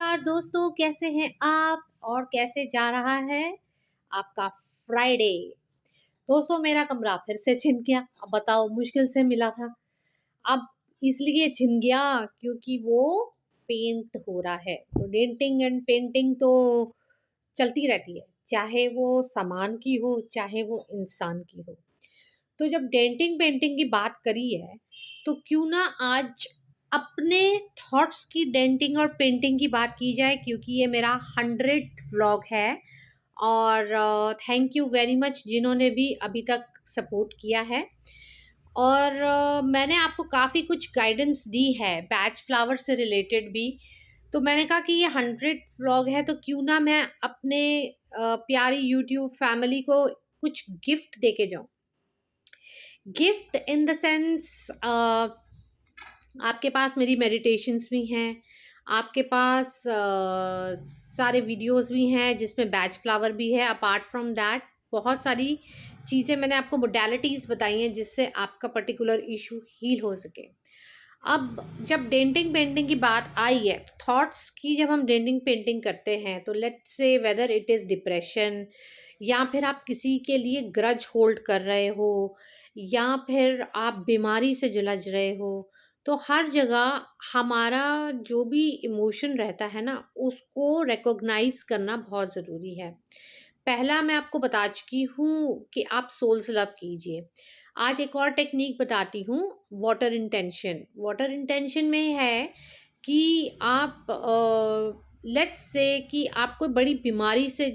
नमस्कार दोस्तों, कैसे हैं आप और कैसे जा रहा है आपका फ्राइडे। दोस्तों, मेरा कमरा फिर से छिन गया। अब बताओ, मुश्किल से मिला था। अब इसलिए छिन गया क्योंकि वो पेंट हो रहा है। तो डेंटिंग एंड पेंटिंग तो चलती रहती है, चाहे वो सामान की हो चाहे वो इंसान की हो। तो जब डेंटिंग पेंटिंग की बात करी है, तो क्यों ना आज अपने थॉट्स की डेंटिंग और पेंटिंग की बात की जाए, क्योंकि ये मेरा 100th व्लॉग है। और थैंक यू वेरी मच जिन्होंने भी अभी तक सपोर्ट किया है। और मैंने आपको काफ़ी कुछ गाइडेंस दी है बैच फ्लावर से रिलेटेड भी। तो मैंने कहा कि ये 100th व्लॉग है, तो क्यों ना मैं अपने प्यारी यूट्यूब फैमिली को कुछ गिफ्ट दे के जाऊँ। गिफ्ट इन द सेंस, आपके पास मेरी मेडिटेशंस भी हैं, आपके पास सारे वीडियोस भी हैं जिसमें बैच फ्लावर भी है। अपार्ट फ्रॉम दैट बहुत सारी चीज़ें मैंने आपको मोडालिटीज़ बताई हैं जिससे आपका पर्टिकुलर इशू हील हो सके। अब जब डेंटिंग पेंटिंग की बात आई है, थॉट्स की जब हम डेंटिंग पेंटिंग करते हैं, तो let's say whether it is depression, या फिर आप किसी के लिए ग्रज होल्ड कर रहे हो, या फिर आप बीमारी से जुलझ रहे हो, तो हर जगह हमारा जो भी इमोशन रहता है ना, उसको रिकॉग्नाइज करना बहुत ज़रूरी है। पहला मैं आपको बता चुकी हूँ कि आप सोल्स लव कीजिए। आज एक और टेक्निक बताती हूँ, वाटर इंटेंशन। वाटर इंटेंशन में है कि आप लेट्स से कि आप कोई बड़ी बीमारी से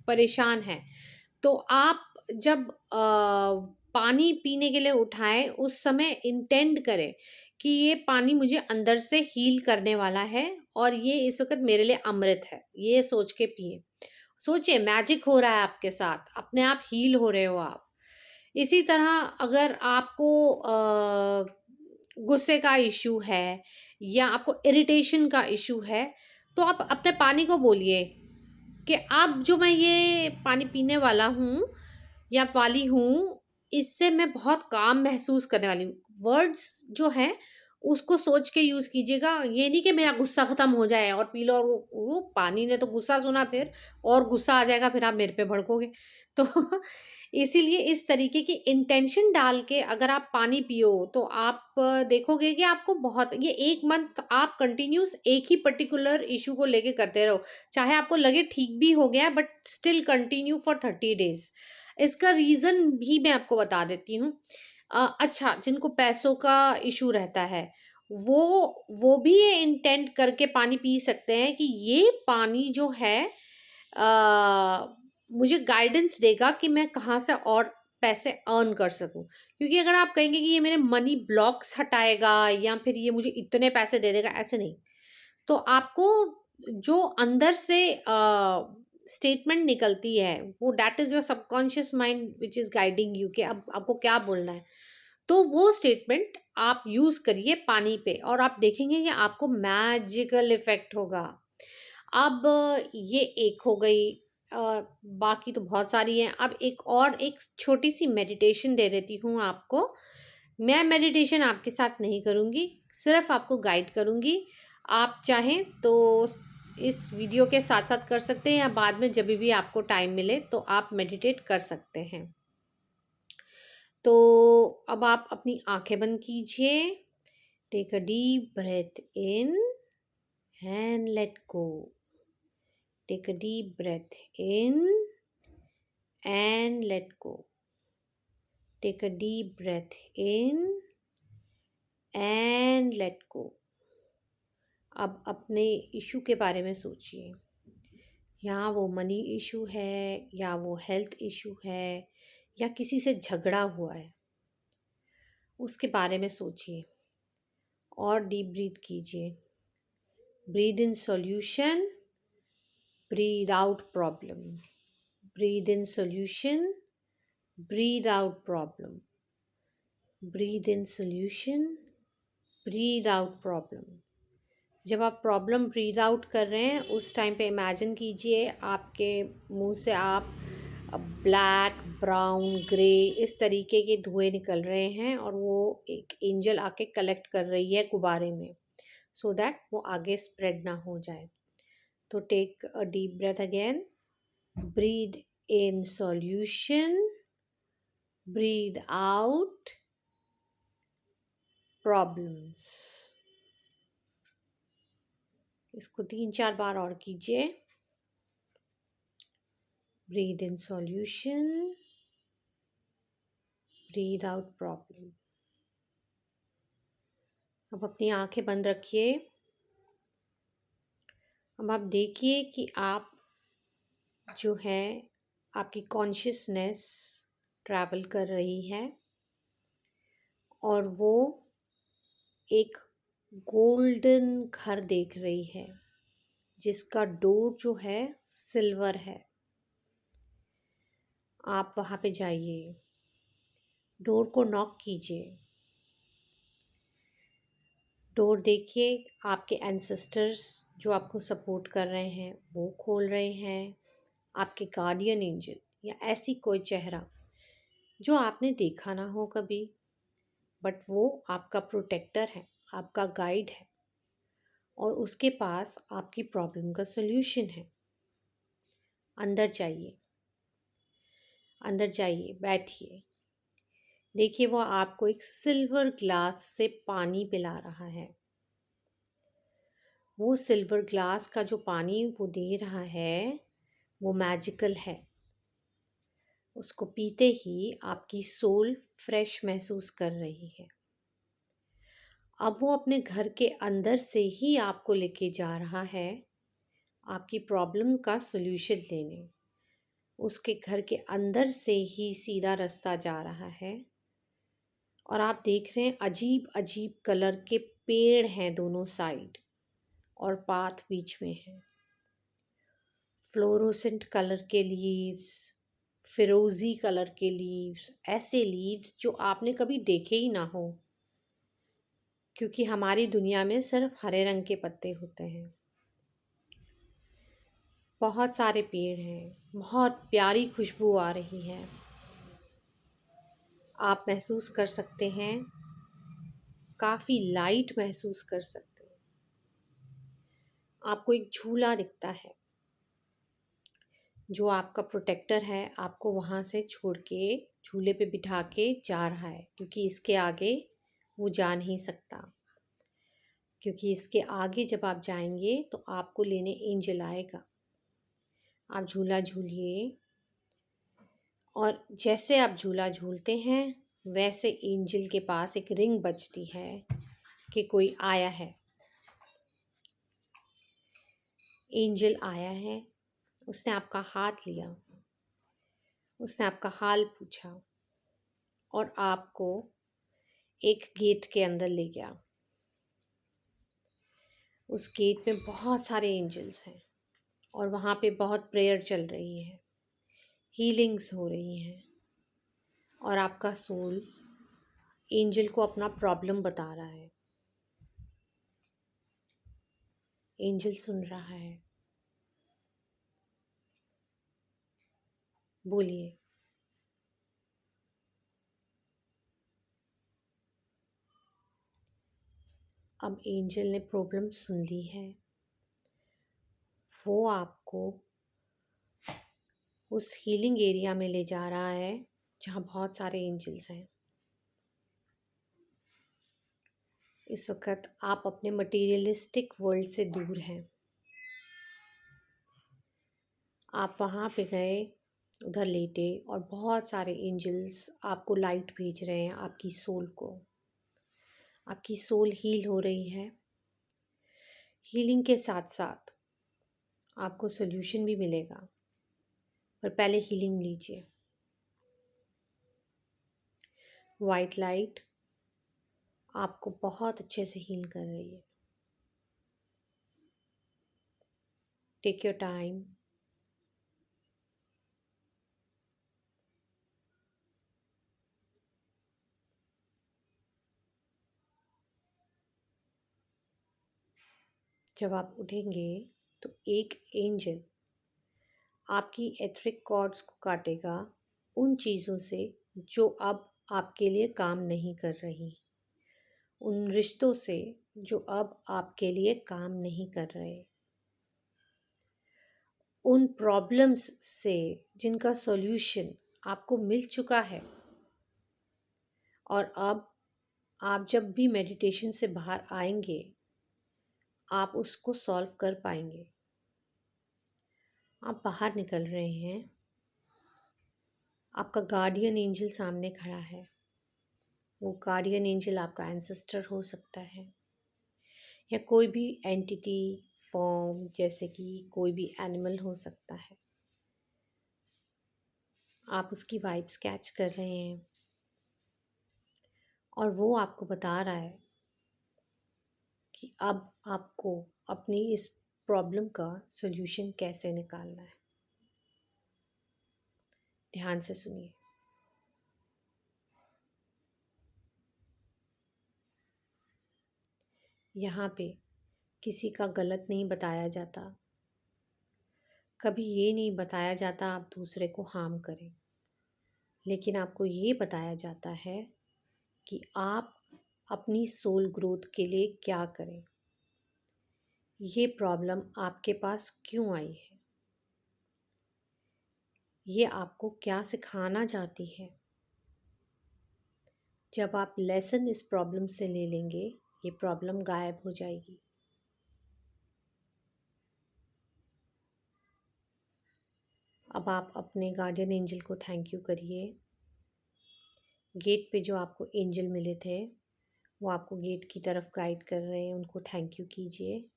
परेशान हैं, तो आप जब पानी पीने के लिए उठाएं, उस समय इंटेंड करें कि ये पानी मुझे अंदर से हील करने वाला है और ये इस वक्त मेरे लिए अमृत है, ये सोच के पिए। सोचिए, मैजिक हो रहा है आपके साथ, अपने आप हील हो रहे हो आप। इसी तरह अगर आपको गुस्से का इशू है या आपको इरिटेशन का इशू है, तो आप अपने पानी को बोलिए कि अब जो मैं ये पानी पीने वाला हूँ या वाली हूँ, इससे मैं बहुत काम महसूस करने वाली हूँ। वर्ड्स जो हैं उसको सोच के यूज़ कीजिएगा। ये नहीं कि मेरा गुस्सा ख़त्म हो जाए और पी लो, और वो पानी ने तो गुस्सा सुना फिर और गुस्सा आ जाएगा, फिर आप मेरे पे भड़कोगे। तो इसीलिए इस तरीके की इंटेंशन डाल के अगर आप पानी पियो, तो आप देखोगे कि आपको बहुत, ये 1 मंथ आप कंटिन्यूस एक ही पर्टिकुलर इशू को लेके करते रहो। चाहे आपको लगे ठीक भी हो गया, but still continue for 30 days. इसका रीज़न भी मैं आपको बता देती हूँ। अच्छा, जिनको पैसों का इशू रहता है, वो भी ये इंटेंट करके पानी पी सकते हैं कि ये पानी जो है मुझे गाइडेंस देगा कि मैं कहाँ से और पैसे अर्न कर सकूं। क्योंकि अगर आप कहेंगे कि ये मेरे मनी ब्लॉक्स हटाएगा या फिर ये मुझे इतने पैसे दे देगा, ऐसे नहीं। तो आपको जो अंदर से स्टेटमेंट निकलती है, वो that is your subconscious mind which is guiding you कि अब आपको क्या बोलना है। तो वो स्टेटमेंट आप यूज करिए पानी पे और आप देखेंगे कि आपको मैजिकल इफेक्ट होगा। अब ये एक हो गई, बाकी तो बहुत सारी हैं। अब एक छोटी सी मेडिटेशन दे देती हूँ आपको। मैं मेडिटेशन आपके साथ नहीं करूँगी, सिर्फ आपको गाइड करूँगी। आप चाहें तो इस वीडियो के साथ साथ कर सकते हैं, या बाद में जब भी आपको टाइम मिले तो आप मेडिटेट कर सकते हैं। तो अब आप अपनी आंखें बंद कीजिए। Take a deep breath in and let go. Take a deep breath in and let go. Take a deep breath in and let go. अब अपने इशू के बारे में सोचिए, या वो मनी इशू है, या वो हेल्थ इशू है, या किसी से झगड़ा हुआ है, उसके बारे में सोचिए और डीप ब्रीथ कीजिए। Breathe in solution, breathe out problem. Breathe in solution, breathe out problem. Breathe in solution, breathe out problem. जब आप प्रॉब्लम ब्रीद आउट कर रहे हैं, उस टाइम पे इमेजिन कीजिए आपके मुंह से आप ब्लैक, ब्राउन, ग्रे इस तरीके के धुएं निकल रहे हैं और वो एक एंजल आके कलेक्ट कर रही है गुब्बारे में। सो दैट वो आगे स्प्रेड ना हो जाए। तो take a deep breath again, breathe in solution, breathe out problems. इसको 3-4 बार और कीजिए। Breathe in solution, breathe out problem. अब अपनी आंखें बंद रखिए। अब आप देखिए कि आप जो है आपकी कॉन्शियसनेस ट्रैवल कर रही है और वो एक गोल्डन घर देख रही है जिसका डोर जो है सिल्वर है। आप वहाँ पे जाइए, डोर को नॉक कीजिए। डोर देखिए, आपके एंसेस्टर्स जो आपको सपोर्ट कर रहे हैं वो खोल रहे हैं। आपके गार्डियन एंजल या ऐसी कोई चेहरा जो आपने देखा ना हो कभी, बट वो आपका प्रोटेक्टर है, आपका गाइड है और उसके पास आपकी प्रॉब्लम का सॉल्यूशन है। अंदर जाइए, अंदर जाइए, बैठिए। देखिए वो आपको एक सिल्वर ग्लास से पानी पिला रहा है। वो सिल्वर ग्लास का जो पानी वो दे रहा है वो मैजिकल है। उसको पीते ही आपकी सोल फ्रेश महसूस कर रही है। अब वो अपने घर के अंदर से ही आपको लेके जा रहा है आपकी प्रॉब्लम का सॉल्यूशन लेने। उसके घर के अंदर से ही सीधा रास्ता जा रहा है और आप देख रहे हैं अजीब अजीब कलर के पेड़ हैं दोनों साइड और पाथ बीच में है। फ्लोरोसेंट कलर के लीव्स, फिरोजी कलर के लीव्स, ऐसे लीव्स जो आपने कभी देखे ही ना हो, क्योंकि हमारी दुनिया में सिर्फ हरे रंग के पत्ते होते हैं। बहुत सारे पेड़ हैं, बहुत प्यारी खुशबू आ रही है। आप महसूस कर सकते हैं, काफ़ी लाइट महसूस कर सकते हैं। आपको एक झूला दिखता है जो आपका प्रोटेक्टर है, आपको वहाँ से छोड़ के झूले पे बिठा के जा रहा है, क्योंकि इसके आगे वो जा नहीं सकता। क्योंकि इसके आगे जब आप जाएंगे तो आपको लेने एंजल आएगा। आप झूला झूलिए और जैसे आप झूला झूलते हैं वैसे एंजल के पास एक रिंग बजती है कि कोई आया है। एंजल आया है, उसने आपका हाथ लिया, उसने आपका हाल पूछा और आपको एक गेट के अंदर ले गया। उस गेट में बहुत सारे एंजल्स हैं और वहाँ पे बहुत प्रेयर चल रही है, हीलिंग्स हो रही हैं और आपका सोल एंजल को अपना प्रॉब्लम बता रहा है। एंजल सुन रहा है। बोलिए। अब एंजल ने प्रॉब्लम सुन ली है। वो आपको उस हीलिंग एरिया में ले जा रहा है जहाँ बहुत सारे एंजल्स हैं। इस वक्त आप अपने मटेरियलिस्टिक वर्ल्ड से दूर हैं। आप वहाँ पे गए, उधर लेटे और बहुत सारे एंजल्स आपको लाइट भेज रहे हैं आपकी सोल को। आपकी सोल हील हो रही है। हीलिंग के साथ साथ आपको सॉल्यूशन भी मिलेगा, पर पहले हीलिंग लीजिए। वाइट लाइट आपको बहुत अच्छे से हील कर रही है। Take your time. जब आप उठेंगे तो एक एंजल आपकी एथरिक कॉर्ड्स को काटेगा उन चीज़ों से जो अब आपके लिए काम नहीं कर रही, उन रिश्तों से जो अब आपके लिए काम नहीं कर रहे, उन प्रॉब्लम्स से जिनका सॉल्यूशन आपको मिल चुका है, और अब आप जब भी मेडिटेशन से बाहर आएंगे आप उसको सॉल्व कर पाएंगे। आप बाहर निकल रहे हैं, आपका गार्डियन एंजल सामने खड़ा है। वो गार्डियन एंजल आपका एंसेस्टर हो सकता है या कोई भी एंटिटी फॉर्म, जैसे कि कोई भी एनिमल हो सकता है। आप उसकी वाइब्स कैच कर रहे हैं और वो आपको बता रहा है कि अब आपको अपनी इस प्रॉब्लम का सॉल्यूशन कैसे निकालना है। ध्यान से सुनिए। यहाँ पे किसी का गलत नहीं बताया जाता। कभी ये नहीं बताया जाता आप दूसरे को हार्म करें, लेकिन आपको ये बताया जाता है कि आप अपनी सोल ग्रोथ के लिए क्या करें। ये प्रॉब्लम आपके पास क्यों आई है, ये आपको क्या सिखाना चाहती है। जब आप लेसन इस प्रॉब्लम से ले लेंगे, ये प्रॉब्लम गायब हो जाएगी। अब आप अपने गार्डियन एंजल को थैंक यू करिए। गेट पे जो आपको एंजल मिले थे वो आपको गेट की तरफ गाइड कर रहे हैं, उनको थैंक यू कीजिए।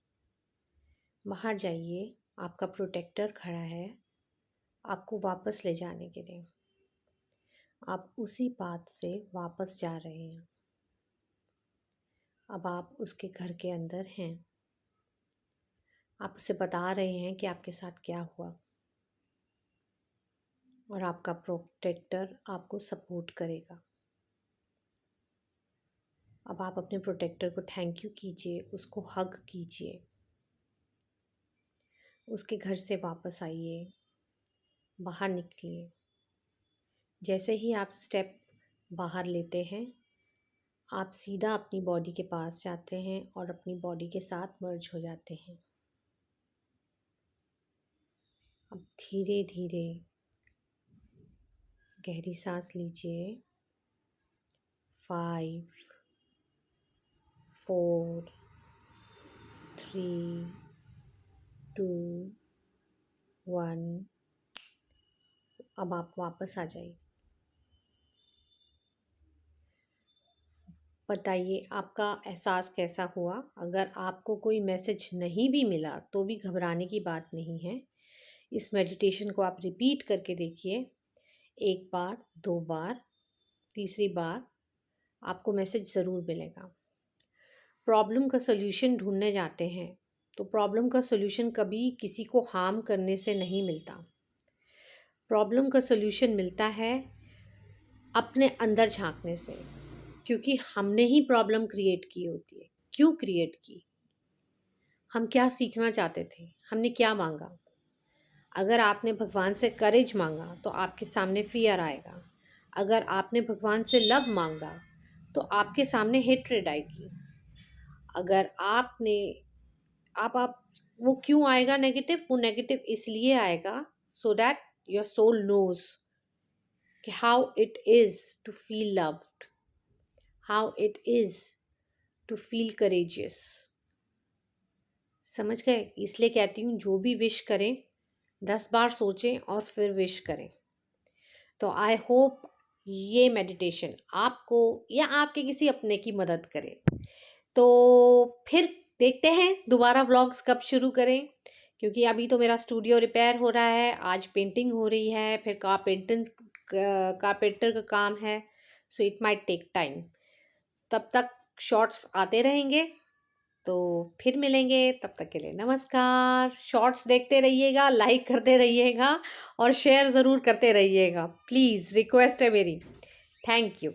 बाहर जाइए, आपका प्रोटेक्टर खड़ा है आपको वापस ले जाने के लिए। आप उसी पाथ से वापस जा रहे हैं। अब आप उसके घर के अंदर हैं। आप उसे बता रहे हैं कि आपके साथ क्या हुआ, और आपका प्रोटेक्टर आपको सपोर्ट करेगा। अब आप अपने प्रोटेक्टर को थैंक यू कीजिए, उसको हग कीजिए, उसके घर से वापस आइए, बाहर निकलिए। जैसे ही आप स्टेप बाहर लेते हैं आप सीधा अपनी बॉडी के पास जाते हैं और अपनी बॉडी के साथ मर्ज हो जाते हैं। अब धीरे धीरे गहरी सांस लीजिए। 5 4 3 2 1। अब आप वापस आ जाइए। बताइए आपका एहसास कैसा हुआ। अगर आपको कोई मैसेज नहीं भी मिला तो भी घबराने की बात नहीं है। इस मेडिटेशन को आप रिपीट करके देखिए, 1 बार, 2 बार, तीसरी बार आपको मैसेज ज़रूर मिलेगा। प्रॉब्लम का सॉल्यूशन ढूंढने जाते हैं तो प्रॉब्लम का सॉल्यूशन कभी किसी को हार्म करने से नहीं मिलता। प्रॉब्लम का सॉल्यूशन मिलता है अपने अंदर झांकने से, क्योंकि हमने ही प्रॉब्लम क्रिएट की होती है। क्यों क्रिएट की? हम क्या सीखना चाहते थे, हमने क्या मांगा। अगर आपने भगवान से करेज मांगा तो आपके सामने फियर आएगा। अगर आपने भगवान से लव मांगा तो आपके सामने हेट्रेड आएगी। अगर आपने आप वो क्यों आएगा नेगेटिव? वो नेगेटिव इसलिए आएगा so that your soul knows कि how it is to feel loved, how it is to feel courageous. समझ गए? इसलिए कहती हूँ जो भी विश करें 10 बार सोचें और फिर विश करें। तो आई होप ये मेडिटेशन आपको या आपके किसी अपने की मदद करे। तो फिर देखते हैं दोबारा व्लॉग्स कब शुरू करें, क्योंकि अभी तो मेरा स्टूडियो रिपेयर हो रहा है, आज पेंटिंग हो रही है, फिर कारपेंटर का काम है। So it might take time. तब तक शॉर्ट्स आते रहेंगे, तो फिर मिलेंगे। तब तक के लिए नमस्कार। शॉर्ट्स देखते रहिएगा, लाइक करते रहिएगा और शेयर ज़रूर करते रहिएगा। प्लीज़ रिक्वेस्ट है मेरी। Thank you.